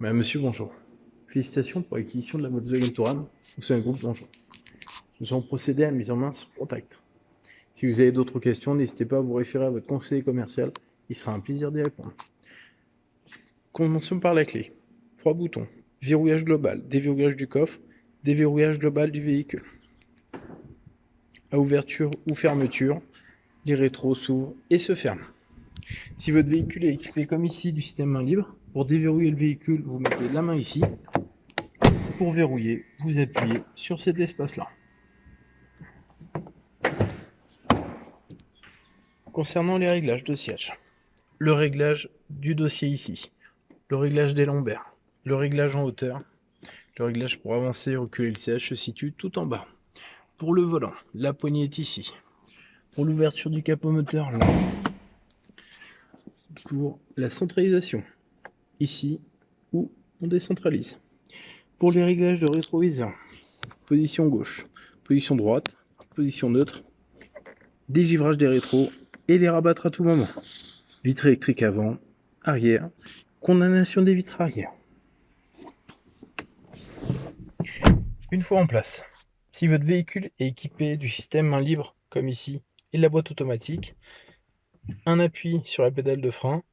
Madame, monsieur, bonjour. Félicitations pour l'acquisition de la Volkswagen Touran au sein du groupe Donjon. Nous allons procéder à la mise en main sans contact. Si vous avez d'autres questions, n'hésitez pas à vous référer à votre conseiller commercial, il sera un plaisir d'y répondre. Commençons par la clé. 3 boutons. Verrouillage global, déverrouillage du coffre, déverrouillage global du véhicule. À ouverture ou fermeture, les rétros s'ouvrent et se ferment. Si votre véhicule est équipé comme ici du système main libre, pour déverrouiller le véhicule, vous mettez la main ici. Pour verrouiller, vous appuyez sur cet espace-là. Concernant les réglages de siège, le réglage du dossier ici, le réglage des lombaires, le réglage en hauteur, le réglage pour avancer et reculer le siège se situe tout en bas. Pour le volant, la poignée est ici. Pour l'ouverture du capot moteur, là. Pour la centralisation, ici, où on décentralise. Pour les réglages de rétroviseur, position gauche, position droite, position neutre, dégivrage des rétros et les rabattre à tout moment. Vitres électriques avant, arrière, condamnation des vitres arrière. Une fois en place, si votre véhicule est équipé du système main libre, comme ici, et de la boîte automatique, un appui sur la pédale de frein,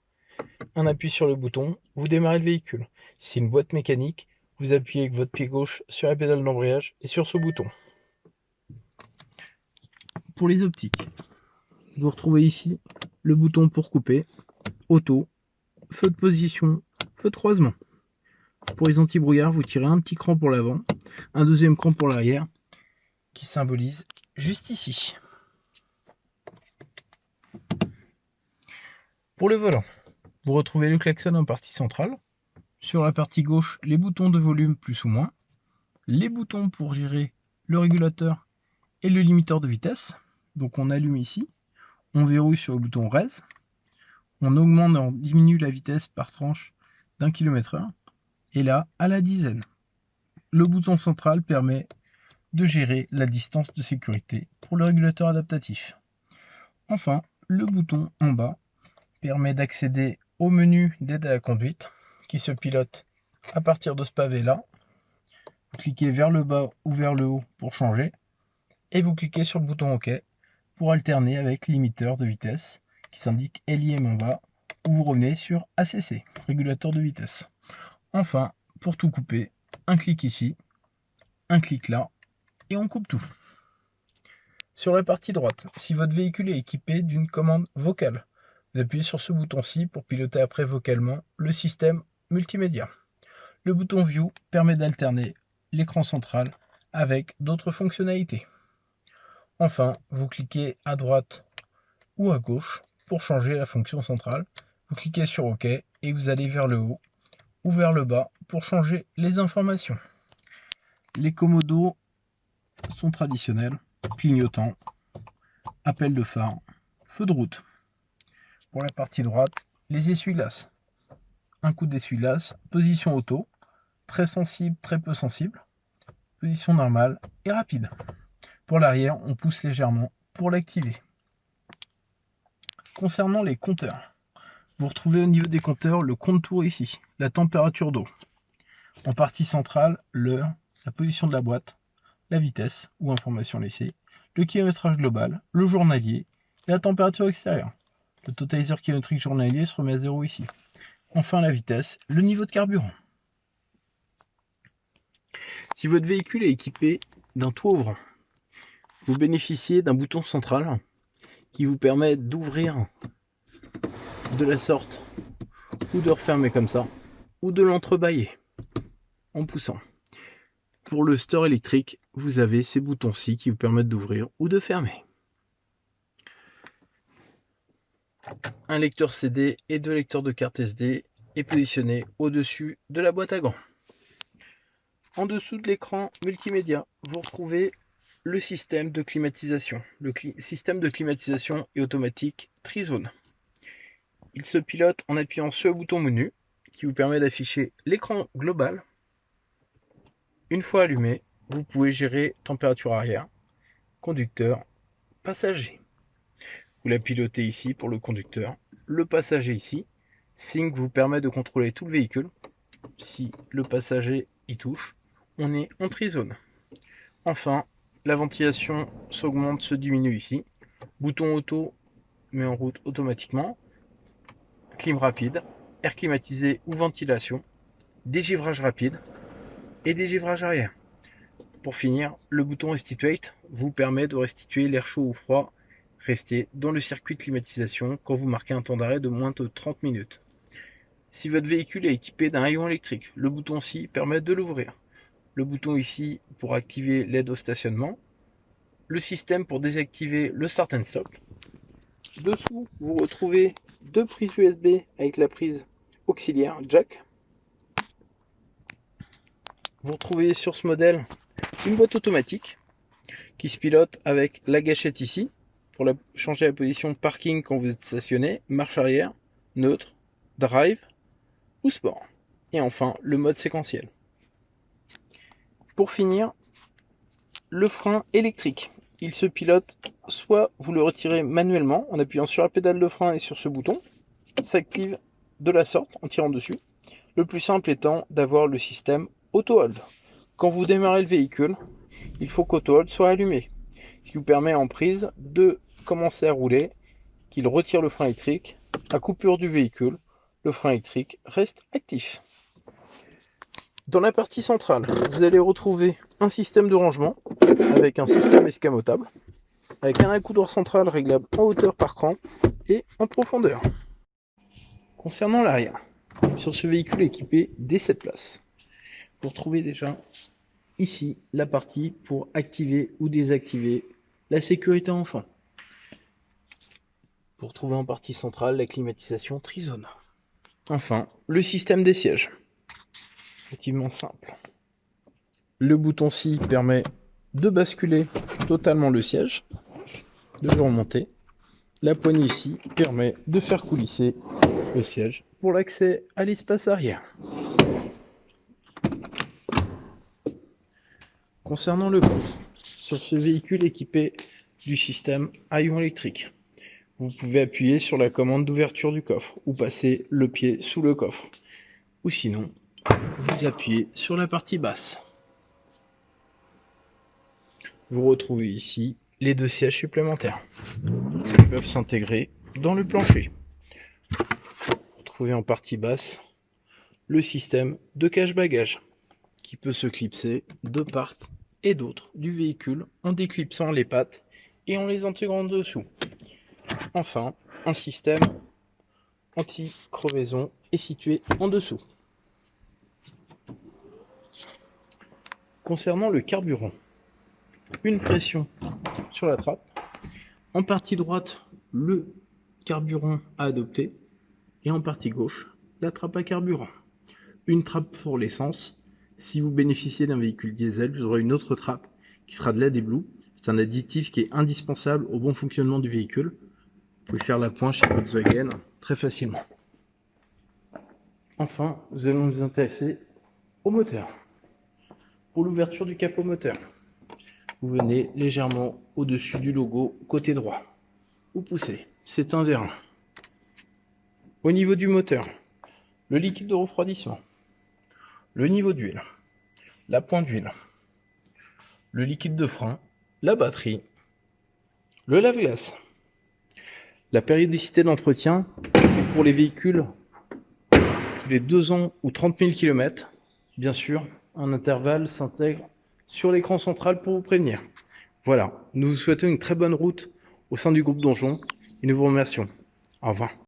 un appui sur le bouton, vous démarrez le véhicule. Si c'est une boîte mécanique, vous appuyez avec votre pied gauche sur la pédale d'embrayage et sur ce bouton. Pour les optiques, vous retrouvez ici le bouton pour couper, auto, feu de position, feu de croisement. Pour les anti-brouillard, vous tirez un petit cran pour l'avant, un deuxième cran pour l'arrière, qui symbolise juste ici. Pour le volant, vous retrouvez le klaxon en partie centrale. Sur la partie gauche, les boutons de volume plus ou moins, les boutons pour gérer le régulateur et le limiteur de vitesse. Donc on allume ici, on verrouille sur le bouton raise, on augmente et on diminue la vitesse par tranche d'1 km/h, et là à la dizaine. Le bouton central permet de gérer la distance de sécurité pour le régulateur adaptatif. Enfin, le bouton en bas permet d'accéder au menu d'aide à la conduite qui se pilote à partir de ce pavé là. Vous cliquez vers le bas ou vers le haut pour changer et vous cliquez sur le bouton OK pour alterner avec limiteur de vitesse qui s'indique LIM en bas, ou vous revenez sur ACC, régulateur de vitesse. Enfin, pour tout couper, un clic ici, un clic là, et on coupe tout. Sur la partie droite, si votre véhicule est équipé d'une commande vocale, vous appuyez sur ce bouton-ci pour piloter après vocalement le système multimédia. Le bouton View permet d'alterner l'écran central avec d'autres fonctionnalités. Enfin, vous cliquez à droite ou à gauche pour changer la fonction centrale. Vous cliquez sur OK et vous allez vers le haut ou vers le bas pour changer les informations. Les commodos sont traditionnels, clignotant, appel de phare, feu de route. Pour la partie droite, les essuie-glaces. Un coup d'essuie-glace, position auto, très sensible, très peu sensible, position normale et rapide. Pour l'arrière, on pousse légèrement pour l'activer. Concernant les compteurs, vous retrouvez au niveau des compteurs le compte-tour ici, la température d'eau. En partie centrale, l'heure, la position de la boîte, la vitesse ou information laissée, le kilométrage global, le journalier et la température extérieure. Le totaliseur kilométrique journalier se remet à 0 ici. Enfin la vitesse, le niveau de carburant. Si votre véhicule est équipé d'un toit ouvrant, vous bénéficiez d'un bouton central qui vous permet d'ouvrir de la sorte ou de refermer comme ça ou de l'entrebâiller en poussant. Pour le store électrique, vous avez ces boutons-ci qui vous permettent d'ouvrir ou de fermer. Un lecteur CD et 2 lecteurs de carte SD est positionné au-dessus de la boîte à gants. En dessous de l'écran multimédia, vous retrouvez le système de climatisation. Le système de climatisation est automatique Trizone. Il se pilote en appuyant sur le bouton menu qui vous permet d'afficher l'écran global. Une fois allumé, vous pouvez gérer température arrière, conducteur, passager. Vous la pilotez ici pour le conducteur, le passager ici. Sync vous permet de contrôler tout le véhicule. si le passager y touche, on est en tri-zone. Enfin, la ventilation s'augmente, se diminue ici. Bouton auto met en route automatiquement. Clim rapide, air climatisé ou ventilation, dégivrage rapide et dégivrage arrière. Pour finir, le bouton Restitute vous permet de restituer l'air chaud ou froid resté dans le circuit de climatisation quand vous marquez un temps d'arrêt de moins de 30 minutes. Si votre véhicule est équipé d'un haillon électrique, le bouton ci permet de l'ouvrir. Le bouton ici pour activer l'aide au stationnement. Le système pour désactiver le start and stop. Dessous, vous retrouvez deux prises USB avec la prise auxiliaire jack. Vous retrouvez sur ce modèle une boîte automatique qui se pilote avec la gâchette ici pour changer la position parking quand vous êtes stationné, marche arrière, neutre, drive ou sport. Et enfin, le mode séquentiel. Pour finir, le frein électrique. Il se pilote, soit vous le retirez manuellement en appuyant sur la pédale de frein et sur ce bouton. S'active de la sorte en tirant dessus. Le plus simple étant d'avoir le système auto-hold. Quand vous démarrez le véhicule, il faut qu'auto-hold soit allumé, ce qui vous permet en prise de commencer à rouler, qu'il retire le frein électrique. À coupure du véhicule, le frein électrique reste actif. Dans la partie centrale, vous allez retrouver un système de rangement avec un système escamotable, avec un accoudoir central réglable en hauteur par cran et en profondeur. Concernant l'arrière, sur ce véhicule équipé des 7 places, vous retrouvez déjà ici la partie pour activer ou désactiver la sécurité enfant. Vous retrouvez en partie centrale la climatisation trizone. Enfin, le système des sièges. Effectivement simple. Le bouton ci permet de basculer totalement le siège, de le remonter. La poignée ici permet de faire coulisser le siège pour l'accès à l'espace arrière. Concernant le coffre, sur ce véhicule équipé du système haillon électrique, vous pouvez appuyer sur la commande d'ouverture du coffre ou passer le pied sous le coffre. Ou sinon, vous appuyez sur la partie basse. Vous retrouvez ici les deux sièges supplémentaires qui peuvent s'intégrer dans le plancher. Vous retrouvez en partie basse le système de cache-bagages qui peut se clipser de part et d'autre du véhicule en déclipsant les pattes et en les intégrant dessous. Enfin, un système anti-crevaison est situé en dessous. Concernant le carburant, une pression sur la trappe. En partie droite, le carburant à adopter et en partie gauche, la trappe à carburant. Une trappe pour l'essence. Si vous bénéficiez d'un véhicule diesel, vous aurez une autre trappe qui sera de l'AdBlue. C'est un additif qui est indispensable au bon fonctionnement du véhicule. Vous pouvez faire la pointe chez Volkswagen très facilement. Enfin, nous allons nous intéresser au moteur. Pour l'ouverture du capot moteur, vous venez légèrement au-dessus du logo côté droit. Vous poussez, c'est un vers 1. Au niveau du moteur, le liquide de refroidissement, le niveau d'huile, la pointe d'huile, le liquide de frein, la batterie, le lave-glace, la périodicité d'entretien pour les véhicules tous les 2 ans ou 30 000 km. Bien sûr, un intervalle s'intègre sur l'écran central pour vous prévenir. Voilà, nous vous souhaitons une très bonne route au sein du groupe Donjon et nous vous remercions. Au revoir.